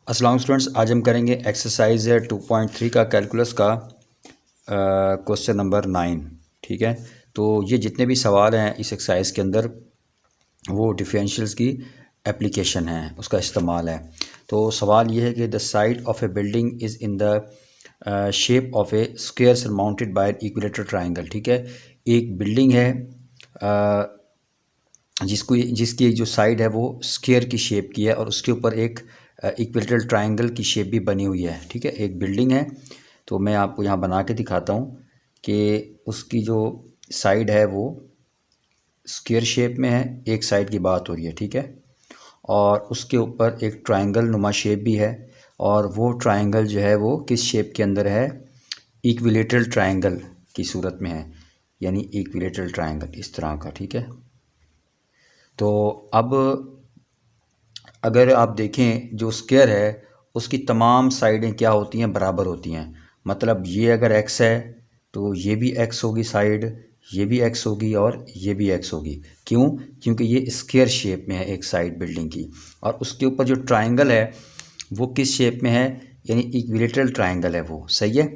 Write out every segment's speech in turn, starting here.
अस्सलाम स्टूडेंट्स, आज हम करेंगे एक्सरसाइज 2.3 का कैलकुलस का क्वेश्चन नंबर 9। ठीक है, तो ये जितने भी सवाल हैं इस एक्सरसाइज के अंदर वो डिफरेंशियल्स की एप्लीकेशन है, उसका इस्तेमाल है। तो सवाल ये है कि the side of A building is in the shape of A square surmounted bye an equilateral triangle. ठीक है, एक बिल्डिंग है जिसकी जो साइड है वो स्क्वायर की शेप की है और उसके ऊपर एक इक्विलेटरल ट्रायंगल की शेप भी बनी हुई है। ठीक है, एक बिल्डिंग है, तो मैं आपको यहाँ बना के दिखाता हूँ कि उसकी जो साइड है वो स्क्वायर शेप में है। एक साइड की बात हो रही है, ठीक है, और उसके ऊपर एक ट्रायंगल नुमा शेप भी है और वो ट्रायंगल जो है वो किस शेप के अंदर है, इक्विलेटरल ट्रायंगल की सूरत में है, यानी इक्विलेटरल ट्रायंगल इस तरह का। ठीक है, तो अब अगर आप देखें जो स्क्वायर है उसकी तमाम साइडें क्या होती हैं, बराबर होती हैं। मतलब ये अगर एक्स है तो ये भी एक्स होगी साइड, ये भी एक्स होगी और ये भी एक्स होगी। क्यों? क्योंकि ये स्क्वायर शेप में है एक साइड बिल्डिंग की, और उसके ऊपर जो ट्रायंगल है वो किस शेप में है, यानी इक्विलेटरल ट्रायंगल है वो। सही है,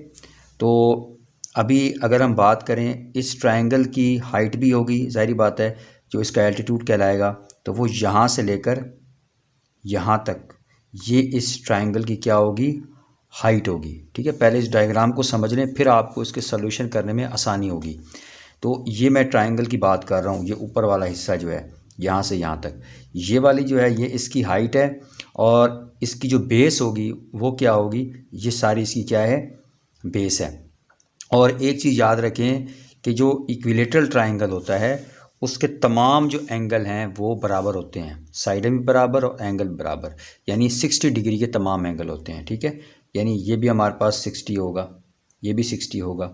तो अभी अगर हम बात करें इस ट्रायंगल की हाइट भी होगी, ज़ाहिर बात है, जो इसका एल्टीट्यूड कहलाएगा, तो वो यहाँ से लेकर यहाँ तक ये इस ट्रायंगल की क्या होगी, हाइट होगी। ठीक है, पहले इस डायग्राम को समझ लें, फिर आपको इसके सॉल्यूशन करने में आसानी होगी। तो ये मैं ट्रायंगल की बात कर रहा हूँ, ये ऊपर वाला हिस्सा जो है यहाँ से यहाँ तक, ये वाली जो है ये इसकी हाइट है, और इसकी जो बेस होगी वो क्या होगी, ये सारी इसकी क्या है, बेस है। और एक चीज़ याद रखें कि जो इक्विलेटरल ट्रायंगल होता है उसके तमाम जो एंगल हैं वो बराबर होते हैं, साइडें भी बराबर और एंगल भी बराबर, यानी 60 डिग्री के तमाम एंगल होते हैं। ठीक है, यानी ये भी हमारे पास 60 होगा, ये भी 60 होगा,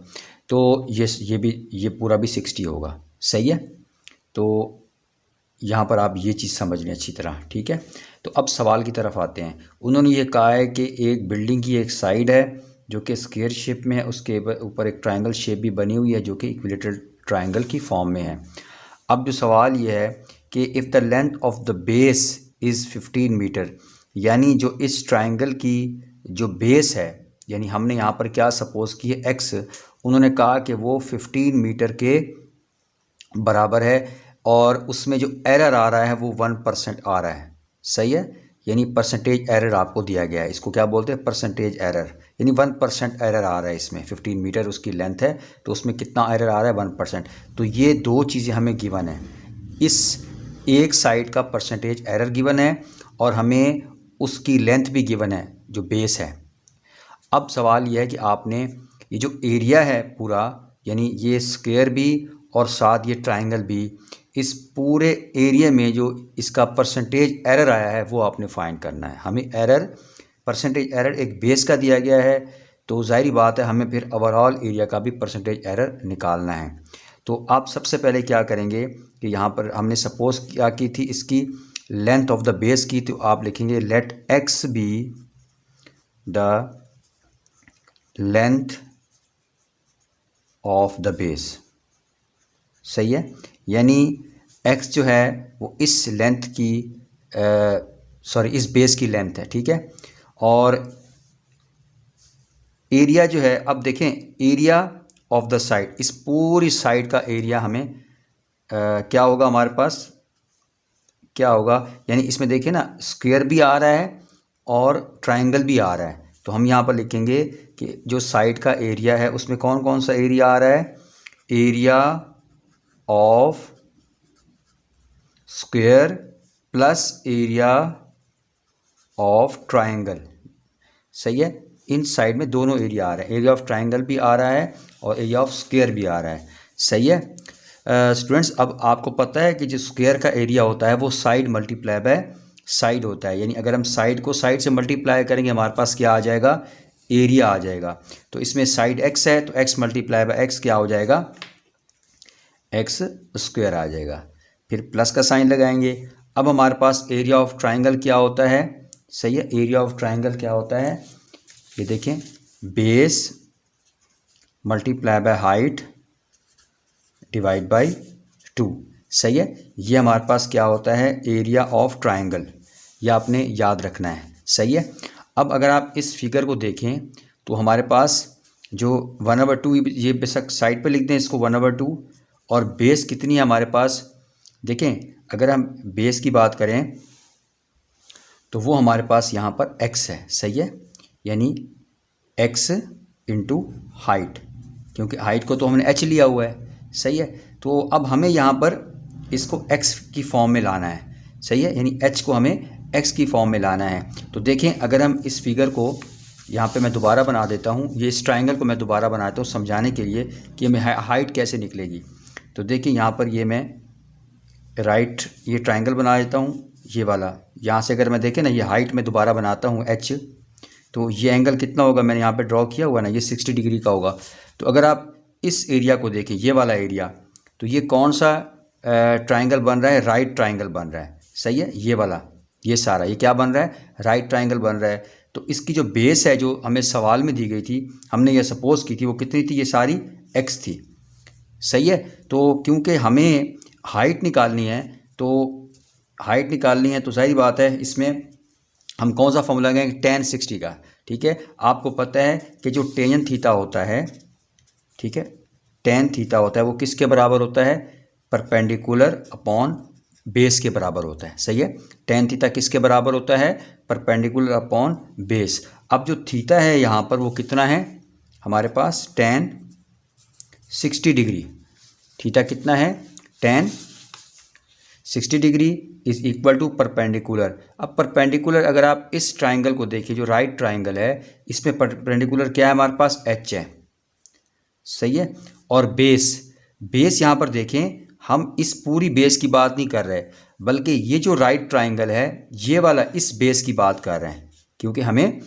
तो ये पूरा भी 60 होगा। सही है, तो यहाँ पर आप ये चीज़ समझ लें अच्छी तरह। ठीक है, तो अब सवाल की तरफ आते हैं। उन्होंने ये कहा है कि एक बिल्डिंग की एक साइड है जो कि स्क्वायर शेप में है, उसके ऊपर एक ट्रायंगल शेप भी बनी हुई है जो कि इक्विलेटरल ट्रायंगल की फॉर्म में है। अब जो सवाल ये है कि if the length of the base is 15 metre, यानी जो इस ट्रायंगल की जो बेस है, यानी हमने यहाँ पर क्या सपोज़ की है, एक्स, उन्होंने कहा कि वो 15 मीटर के बराबर है, और उसमें जो एरर आ रहा है वो 1% आ रहा है। सही है, यानी परसेंटेज एरर आपको दिया गया है, इसको क्या बोलते हैं, परसेंटेज एरर, यानी 1% एरर आ रहा है इसमें। 15 मीटर उसकी लेंथ है तो उसमें कितना एरर आ रहा है, 1%। तो ये दो चीज़ें हमें गिवन है, इस एक साइड का परसेंटेज एरर गिवन है और हमें उसकी लेंथ भी गिवन है जो बेस है। अब सवाल यह है कि आपने ये जो एरिया है पूरा, यानी ये स्क्वायर भी और साथ ये ट्रायंगल भी, इस पूरे एरिया में जो इसका परसेंटेज एरर आया है वो आपने फाइंड करना है। हमें एरर, परसेंटेज एरर एक बेस का दिया गया है, तो जाहिर बात है हमें फिर ओवरऑल एरिया का भी परसेंटेज एरर निकालना है। तो आप सबसे पहले क्या करेंगे कि यहाँ पर हमने सपोज क्या की थी, इसकी लेंथ ऑफ द बेस की, तो आप लिखेंगे let X be the length of the base. सही है, यानी x जो है वो इस लेंथ की इस बेस की लेंथ है। ठीक है, और एरिया जो है, अब देखें एरिया ऑफ द साइड, इस पूरी साइड का एरिया हमें क्या होगा, हमारे पास क्या होगा, यानी इसमें देखें ना, स्क्वायर भी आ रहा है और ट्रायंगल भी आ रहा है, तो हम यहाँ पर लिखेंगे कि जो साइड का एरिया है उसमें कौन कौन सा एरिया आ रहा है, area of square plus area of triangle. सही है, इन साइड में दोनों एरिया आ रहे हैं, एरिया ऑफ ट्रायंगल भी आ रहा है और एरिया ऑफ स्क्वायर भी आ रहा है। सही है स्टूडेंट्स, अब आपको पता है कि जो स्क्वायर का एरिया होता है वो साइड मल्टीप्लाई बाय साइड होता है, यानी अगर हम साइड को साइड से मल्टीप्लाई करेंगे हमारे पास क्या आ जाएगा, एरिया आ जाएगा। तो इसमें साइड एक्स है तो एक्स मल्टीप्लाई बाय एक्स क्या हो जाएगा, एक्स स्क्वायर आ जाएगा, फिर प्लस का साइन लगाएंगे। अब हमारे पास एरिया ऑफ ट्रायंगल क्या होता है, सही है, एरिया ऑफ ट्रायंगल क्या होता है, ये देखें, base multiply by height divide by 2। सही है, ये हमारे पास क्या होता है, एरिया ऑफ ट्रायंगल, ये आपने याद रखना है। सही है, अब अगर आप इस फिगर को देखें तो हमारे पास जो 1/2, ये बेशक साइड पे लिख दें इसको 1/2, और बेस कितनी है हमारे पास। देखें अगर हम बेस की बात करें तो वो हमारे पास यहाँ पर x है, सही है, यानी x इंटू हाइट, क्योंकि हाइट को तो हमने h लिया हुआ है, सही है। तो अब हमें यहाँ पर इसको x की फॉर्म में लाना है, सही है, यानी h को हमें x की फॉर्म में लाना है। तो देखें अगर हम इस फिगर को यहाँ पे मैं दोबारा बना देता हूँ, ये इस ट्रायंगल को मैं दोबारा बनाता हूँ समझाने के लिए कि हमें हाइट कैसे निकलेगी। तो देखिए यहाँ पर ये मैं ये ट्रायंगल बना देता हूँ, ये वाला, यहाँ से अगर मैं देखें ना, ये हाइट में दोबारा बनाता हूँ h, तो ये एंगल कितना होगा, मैंने यहाँ पे ड्रॉ किया हुआ ना, ये 60 डिग्री का होगा। तो अगर आप इस एरिया को देखें, ये वाला एरिया, तो ये कौन सा ट्रायंगल बन रहा है, राइट ट्रायंगल बन रहा है, सही है, ये वाला, ये सारा ये क्या बन रहा है, राइट ट्रायंगल बन रहा है। तो इसकी जो बेस है जो हमें सवाल में दी गई थी, हमने ये सपोज़ की थी, वो कितनी थी, ये सारी x थी, सही है। तो क्योंकि हमें हाइट निकालनी है, तो जाहिर बात है इसमें हम कौन सा फॉर्मूला लगाएंगे, tan 60 का, ठीक है। आपको पता है कि जो टेन थीटा होता है, ठीक है, tan थीटा होता है वो किसके बराबर होता है, परपेंडिकुलर अपॉन बेस के बराबर होता है, सही है। tan थीटा किसके बराबर होता है, परपेंडिकुलर अपॉन बेस। अब जो थीटा है यहाँ पर वो कितना है हमारे पास, tan 60 डिग्री, थीटा कितना है, tan 60 degree is equal to perpendicular. अब परपेंडिकुलर अगर आप इस ट्रायंगल को देखिए, जो राइट ट्रायंगल है, इसमें परपेंडिकुलर क्या है हमारे पास, h है, सही है। और बेस यहाँ पर देखें, हम इस पूरी बेस की बात नहीं कर रहे, बल्कि ये जो राइट ट्रायंगल है ये वाला, इस बेस की बात कर रहे हैं, क्योंकि हमें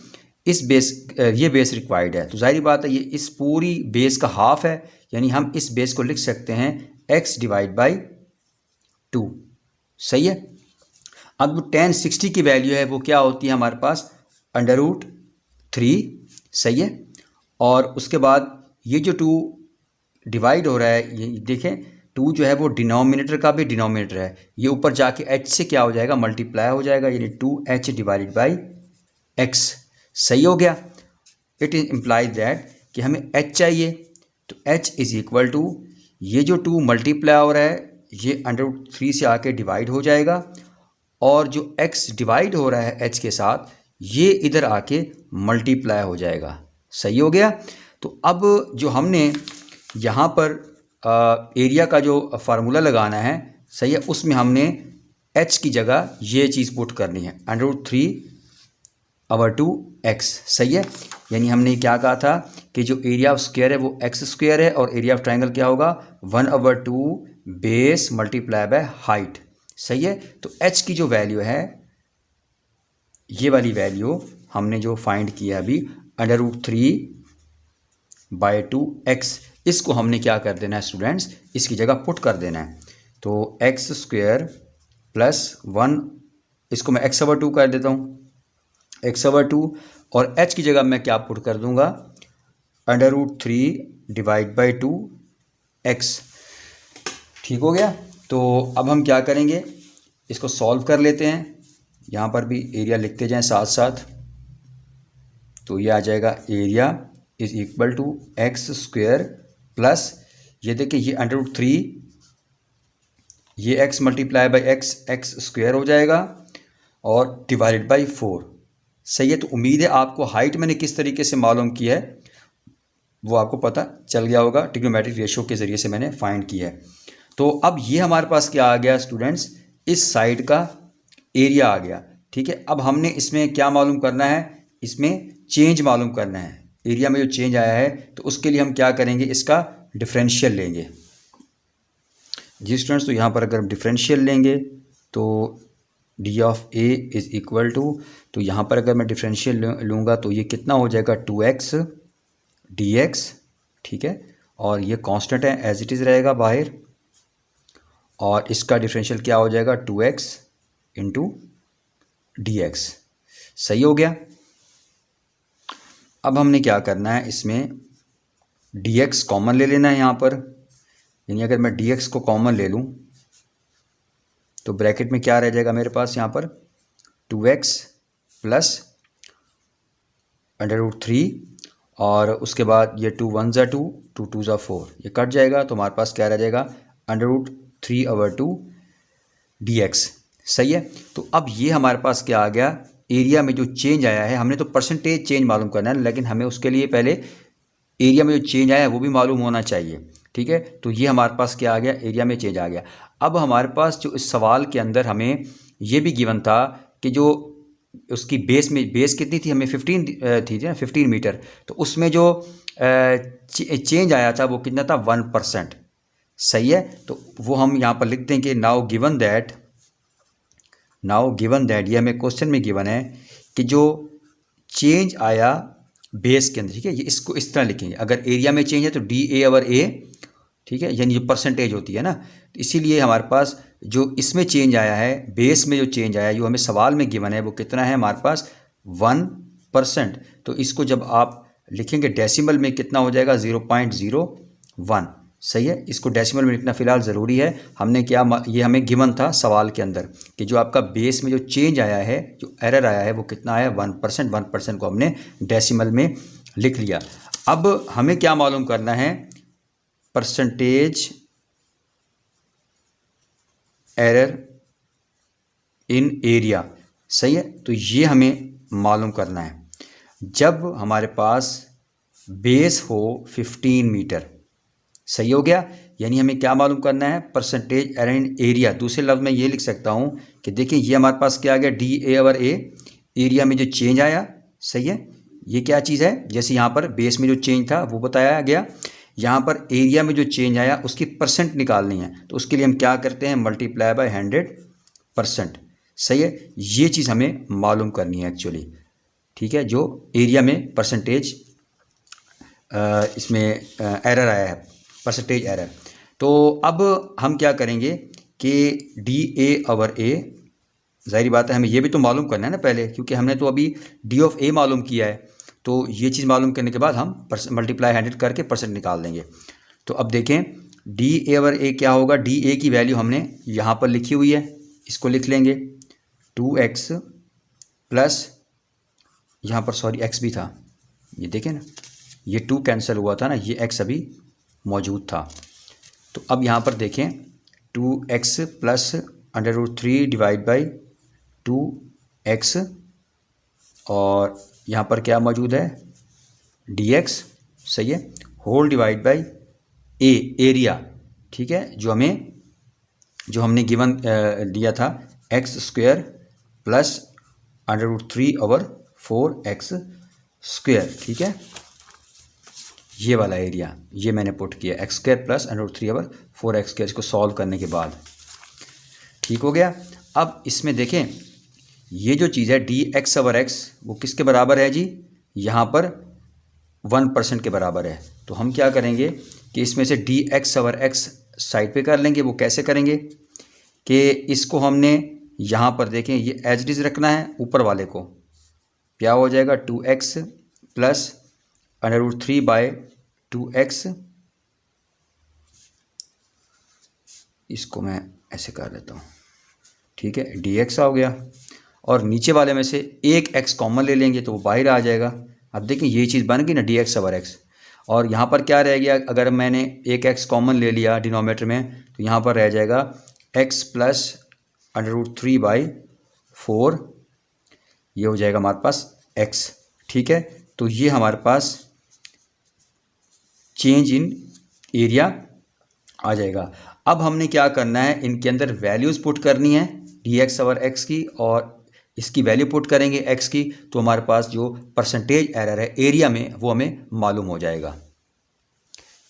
ये बेस रिक्वायर्ड है। तो जाहिर बात है ये इस पूरी बेस का हाफ है, यानी हम इस बेस को लिख सकते हैं x/2, सही है। अब जो tan 60 की वैल्यू है वो क्या होती है हमारे पास, √3, सही है। और उसके बाद ये जो 2 डिवाइड हो रहा है, ये देखें 2 जो है वो डिनोमिनेटर का भी डिनोमिनेटर है, ये ऊपर जाके h से क्या हो जाएगा, मल्टीप्लाई हो जाएगा, यानी 2h/x, सही हो गया। इट इम्प्लाइज दैट कि हमें h चाहिए, तो h इज इक्वल टू, ये जो 2 मल्टीप्लाई हो रहा है ये √3 से आके डिवाइड हो जाएगा, और जो x डिवाइड हो रहा है h के साथ, ये इधर आके मल्टीप्लाई हो जाएगा, सही हो गया। तो अब जो हमने यहाँ पर एरिया का जो फार्मूला लगाना है, सही है, उसमें हमने h की जगह ये चीज़ पुट करनी है, √3/2x, सही है। यानी हमने क्या कहा था कि जो एरिया ऑफ स्क्वायर है वो x² है, और एरिया ऑफ ट्रायंगल क्या होगा, 1/2 बेस मल्टीप्लाई बाय हाइट, सही है। तो h की जो वैल्यू है, ये वाली हमने जो फाइंड किया अभी, √3/2x, इसको हमने क्या कर देना है स्टूडेंट्स, इसकी जगह पुट कर देना है। तो x² + 1, इसको मैं x/2 कर देता हूँ, x/2, और h की जगह मैं क्या पुट कर दूंगा, √3/2x, ठीक हो गया। तो अब हम क्या करेंगे, इसको सॉल्व कर लेते हैं, यहाँ पर भी एरिया लिखते जाएं साथ साथ। तो ये आ जाएगा, area is equal to x² plus, ये देखिए ये √3, ये x मल्टीप्लाई बाई x² हो जाएगा, और डिवाइडेड बाई 4, सही है। तो उम्मीद है आपको हाइट मैंने किस तरीके से मालूम की है वो आपको पता चल गया होगा, ट्रिग्नोमेट्रिक रेशियो के ज़रिए से मैंने फाइंड किया है। तो अब ये हमारे पास क्या आ गया स्टूडेंट्स, इस साइड का एरिया आ गया, ठीक है। अब हमने इसमें क्या मालूम करना है, इसमें चेंज मालूम करना है, एरिया में जो चेंज आया है, तो उसके लिए हम क्या करेंगे, इसका डिफरेंशियल लेंगे जी स्टूडेंट्स। तो यहाँ पर अगर हम डिफरेंशियल लेंगे तो d of a is equal to, तो यहाँ पर अगर मैं डिफरेंशियल लूँगा तो ये कितना हो जाएगा, 2x dx, ठीक है, और ये कांस्टेंट है, एज इट इज़ रहेगा बाहर, और इसका डिफरेंशियल क्या हो जाएगा, 2x इंटू dx, सही हो गया। अब हमने क्या करना है, इसमें dx कॉमन ले लेना है यहाँ पर, यानी अगर मैं dx को कॉमन ले लूँ तो ब्रैकेट में क्या रह जाएगा मेरे पास, यहाँ पर 2x प्लस √3 और उसके बाद ये 2 1 ज़ा 2, 2 2 ज़ा 4, ये कट जाएगा तो हमारे पास क्या रह जाएगा √3/2 dx। सही है। तो अब ये हमारे पास क्या आ गया, एरिया में जो चेंज आया है, हमने तो परसेंटेज चेंज मालूम करना है, लेकिन हमें उसके लिए पहले एरिया में जो चेंज आया है वो भी मालूम होना चाहिए। ठीक है, तो ये हमारे पास क्या आ गया, एरिया में चेंज आ गया। अब हमारे पास जो इस सवाल के अंदर हमें ये भी गिवन था कि जो उसकी बेस कितनी थी, हमें 15 थी ना, 15 मीटर। तो उसमें जो चेंज आया था वो कितना था, 1%। सही है। तो वो हम यहाँ पर लिख देंगे नाउ गिवन दैट ये हमें क्वेश्चन में गिवन है कि जो चेंज आया बेस के अंदर, ठीक है, ये इसको इस तरह लिखेंगे। अगर एरिया में चेंज है तो DA/A, ठीक है, यानी जो परसेंटेज होती है ना, तो इसीलिए हमारे पास जो इसमें चेंज आया है, बेस में जो चेंज आया है, जो हमें सवाल में गिवन है, वो कितना है हमारे पास 1%। तो इसको जब आप लिखेंगे डेसिमल में कितना हो जाएगा, 0.01। सही है, इसको डेसिमल में लिखना फ़िलहाल ज़रूरी है। हमने क्या, ये हमें गिवन था सवाल के अंदर कि जो आपका बेस में जो चेंज आया है, जो एरर आया है, वो कितना आया, 1%। 1% को हमने डेसिमल में लिख लिया। अब हमें क्या मालूम करना है, परसेंटेज एरर इन एरिया। सही है, तो ये हमें मालूम करना है जब हमारे पास बेस हो 15 मीटर। सही हो गया, यानी हमें क्या मालूम करना है, परसेंटेज एरर इन एरिया। दूसरे लफ्ज़ में ये लिख सकता हूँ कि देखिए ये हमारे पास क्या आ गया, DA/A, एरिया में जो चेंज आया। सही है, ये क्या चीज़ है, जैसे यहाँ पर बेस में जो चेंज था वो बताया गया, यहाँ पर एरिया में जो चेंज आया उसकी परसेंट निकालनी है। तो उसके लिए हम क्या करते हैं, मल्टीप्लाई बाय 100%। सही है, ये चीज़ हमें मालूम करनी है एक्चुअली। ठीक है, जो एरिया में परसेंटेज इसमें एरर आया है, परसेंटेज एरर। तो अब हम क्या करेंगे कि DA/A, ज़ाहिर बात है हमें ये भी तो मालूम करना है ना पहले, क्योंकि हमने तो अभी D(A) मालूम किया है। तो ये चीज़ मालूम करने के बाद हम मल्टीप्लाई 100 करके परसेंट निकाल देंगे। तो अब देखें DA/A क्या होगा, DA की वैल्यू हमने यहाँ पर लिखी हुई है, इसको लिख लेंगे 2x प्लस, यहाँ पर सॉरी x भी था, ये देखें ना, ये 2 कैंसिल हुआ था ना, ये x अभी मौजूद था। तो अब यहाँ पर देखें 2x plus √3 divide by 2x, और यहाँ पर क्या मौजूद है, dx। सही है, होल डिवाइड बाई एरिया। ठीक है, जो हमने गिवन दिया था x² प्लस √3/4x²। ठीक है, ये वाला एरिया ये मैंने पुट किया, x² प्लस √3/4x², इसको सॉल्व करने के बाद ठीक हो गया। अब इसमें देखें ये जो चीज़ है dx/x वो किसके बराबर है जी, यहाँ पर 1% के बराबर है। तो हम क्या करेंगे कि इसमें से dx/x साइड पे कर लेंगे। वो कैसे करेंगे कि इसको हमने यहाँ पर देखें ये एज इट इज़ रखना है, ऊपर वाले को क्या हो जाएगा 2x प्लस √3/2x, इसको मैं ऐसे कर लेता हूँ। ठीक है, dx हो गया, और नीचे वाले में से एक x कॉमन ले लेंगे तो वो बाहर आ जाएगा। अब देखें ये चीज़ बन गई ना dx/x, और यहाँ पर क्या रह गया, अगर मैंने एक x कॉमन ले लिया डिनोमिनेटर में, तो यहाँ पर रह जाएगा x प्लस √3/4, ये हो जाएगा हमारे पास x। ठीक है, तो ये हमारे पास चेंज इन एरिया आ जाएगा। अब हमने क्या करना है, इनके अंदर वैल्यूज़ पुट करनी है dx/x की, और इसकी वैल्यू पुट करेंगे x की, तो हमारे पास जो परसेंटेज एरर है एरिया में वो हमें मालूम हो जाएगा।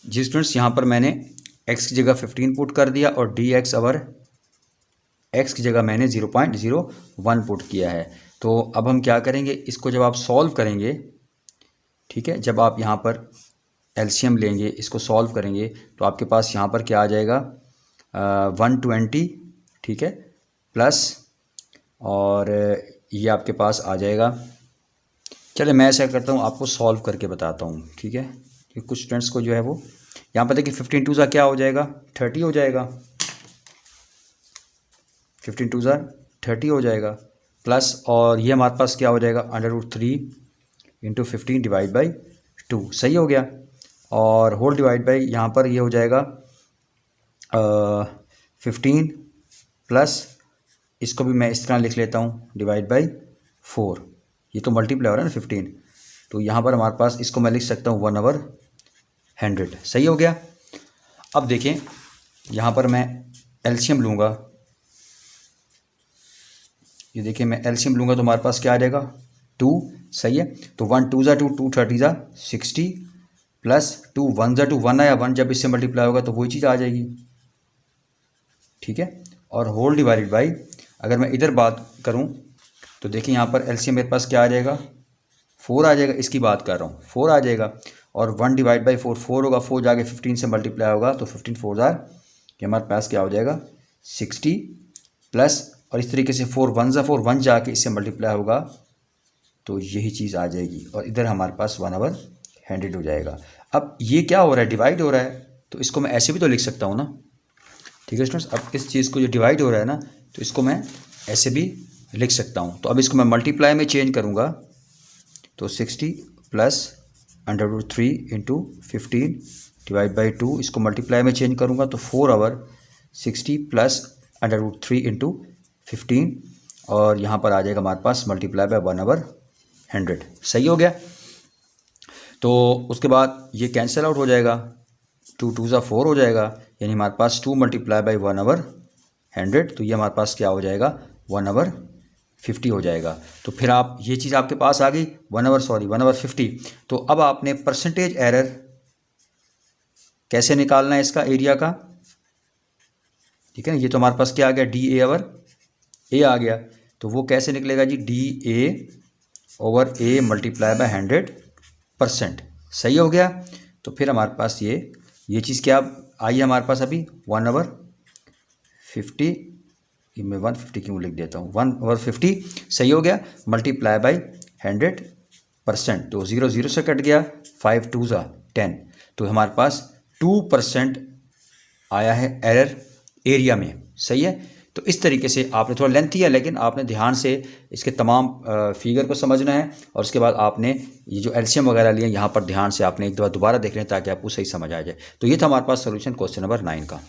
जी स्टूडेंट्स, यहाँ पर मैंने x की जगह 15 पुट कर दिया और dx/x की जगह मैंने 0.01 पुट किया है। तो अब हम क्या करेंगे, इसको जब आप सॉल्व करेंगे, ठीक है, जब आप यहाँ पर एलसीएम लेंगे, इसको सॉल्व करेंगे, तो आपके पास यहाँ पर क्या आ जाएगा 120। ठीक है, प्लस, और ये आपके पास आ जाएगा, चले मैं ऐसा करता हूँ आपको सॉल्व करके बताता हूँ। ठीक है, कि कुछ स्टूडेंट्स को जो है वो यहाँ पर देखिए 15 2 क्या हो जाएगा, 30 हो जाएगा, 15 2 30 हो जाएगा, प्लस और ये हमारे पास क्या हो जाएगा √3 इंटू 15 डिवाइड बाई 2, सही हो गया। और होल डिवाइड बाई यहाँ पर ये हो जाएगा 15 प्लस, इसको भी मैं इस तरह लिख लेता हूँ, डिवाइड बाई 4, ये तो मल्टीप्लाई हो रहा है ना 15, तो यहाँ पर हमारे पास इसको मैं लिख सकता हूँ 1/100, सही हो गया। अब देखें यहाँ पर मैं एलसीएम लूँगा, ये देखिए मैं एलसीएम लूँगा तो हमारे पास क्या आ जाएगा 2, सही है। तो 1 2 2, 2 30 60 प्लस 2 1 2, 1 आया 1, जब इससे मल्टीप्लाई होगा तो वही चीज़ आ जाएगी, ठीक है। और होल डिवाइडेड बाई, अगर मैं इधर बात करूं तो देखिए यहाँ पर एलसीएम मेरे पास क्या आ जाएगा 4 आ जाएगा, इसकी बात कर रहा हूँ 4 आ जाएगा। और 1 डिवाइड बाई 4 4 होगा, 4 जाके 15 से मल्टीप्लाई होगा तो 15 4 ये हमारे पास क्या हो जाएगा 60 प्लस, और इस तरीके से 4 1 4, 1 जाके इससे मल्टीप्लाई होगा तो यही चीज़ आ जाएगी, और इधर हमारे पास 1/100 हो जाएगा। अब ये क्या हो रहा है, डिवाइड हो रहा है, तो इसको मैं ऐसे भी तो लिख सकता हूँ ना, ठीक है स्टूडेंट्स। अब इस चीज़ को जो डिवाइड हो रहा है ना, तो इसको मैं ऐसे भी लिख सकता हूँ। तो अब इसको मैं मल्टीप्लाई में चेंज करूँगा तो 60 प्लस √3 इंटू 15 डिवाइड बाई 2, इसको मल्टीप्लाई में चेंज करूँगा तो 4/60 प्लस √3 इंटू 15, और यहाँ पर आ जाएगा हमारे पास मल्टीप्लाई बाय 1/100, सही हो गया। तो उसके बाद ये कैंसिल आउट हो जाएगा, 2 2 4 हो जाएगा, यानी हमारे पास 2 मल्टीप्लाई बाई 1/100, तो ये हमारे पास क्या हो जाएगा 1/50 हो जाएगा। तो फिर आप ये चीज़ आपके पास आ गई 1/50। तो अब आपने परसेंटेज एरर कैसे निकालना है इसका एरिया का, ठीक है ना। ये तो हमारे पास क्या आ गया DA/A आ गया, तो वो कैसे निकलेगा जी, DA/A मल्टीप्लाई बाय 100%, सही हो गया। तो फिर हमारे पास ये चीज़ क्या आई है हमारे पास अभी 1/50, मैं 150 क्यों लिख देता हूँ, 1/50, सही हो गया, मल्टीप्लाई बाई 100%, तो 0 0 से कट गया, 5 2 10, तो हमारे पास 2% आया है एरर एरिया में, सही है। तो इस तरीके से आपने, थोड़ा लेंथी है लेकिन आपने ध्यान से इसके तमाम फिगर को समझना है, और उसके बाद आपने ये जो एलसीएम वगैरह लिए यहाँ पर ध्यान से आपने एक दफ़ा दोबारा देख लें ताकि आपको सही समझ आ जाए। तो ये था हमारे पास सोल्यूशन क्वेश्चन नंबर 9 का।